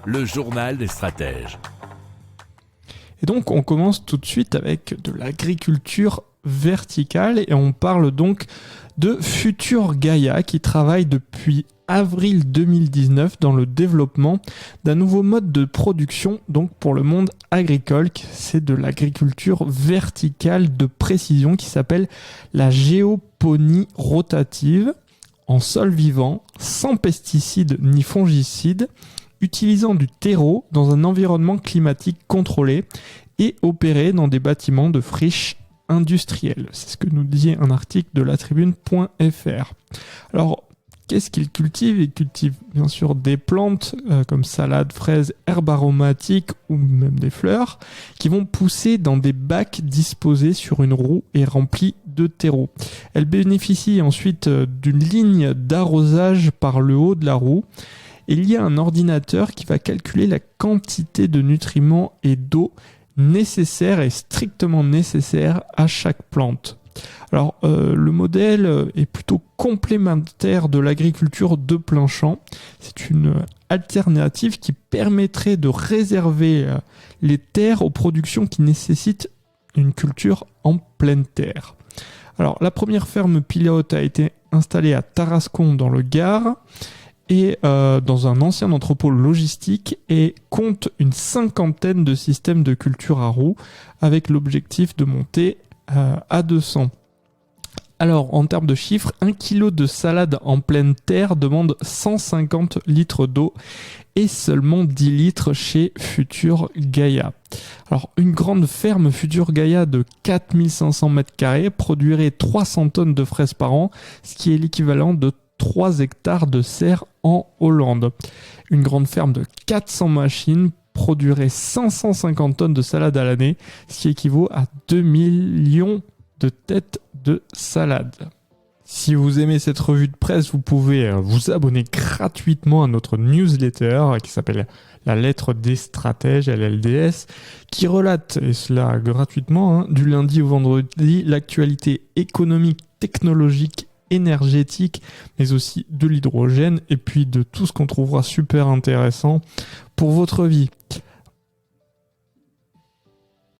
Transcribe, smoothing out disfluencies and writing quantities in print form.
Le journal des stratèges. Et donc on commence tout de suite avec de l'agriculture verticale et on parle donc de Future Gaia qui travaille depuis avril 2019 dans le développement d'un nouveau mode de production donc pour le monde agricole. C'est de l'agriculture verticale de précision qui s'appelle la géoponie rotative en sol vivant, sans pesticides ni fongicides, utilisant du terreau dans un environnement climatique contrôlé et opéré dans des bâtiments de friches industrielles. C'est ce que nous disait un article de latribune.fr. Alors, qu'est-ce qu'ils cultivent ? Ils cultivent bien sûr des plantes comme salades, fraises, herbes aromatiques ou même des fleurs qui vont pousser dans des bacs disposés sur une roue et remplis de terreau. Elles bénéficient ensuite d'une ligne d'arrosage par le haut de la roue. Il y a un ordinateur qui va calculer la quantité de nutriments et d'eau nécessaires et strictement nécessaires à chaque plante. Alors, le modèle est plutôt complémentaire de l'agriculture de plein champ. C'est une alternative qui permettrait de réserver les terres aux productions qui nécessitent une culture en pleine terre. Alors, la première ferme pilote a été installée à Tarascon dans le Gard et dans un ancien entrepôt logistique et compte une 50aine de systèmes de culture à roues avec l'objectif de monter à 200. Alors, en termes de chiffres, 1 kg de salade en pleine terre demande 150 litres d'eau et seulement 10 litres chez Future Gaia. Alors, une grande ferme Future Gaia de 4500 m² produirait 300 tonnes de fraises par an, ce qui est l'équivalent de 3 hectares de serre en Hollande. Une grande ferme de 400 machines produirait 550 tonnes de salade à l'année, ce qui équivaut à 2 millions de têtes de salade. Si vous aimez cette revue de presse, vous pouvez vous abonner gratuitement à notre newsletter qui s'appelle La Lettre des Stratèges, LLDS, qui relate, et cela gratuitement, du lundi au vendredi, l'actualité économique, technologique, énergétique, mais aussi de l'hydrogène et puis de tout ce qu'on trouvera super intéressant pour votre vie.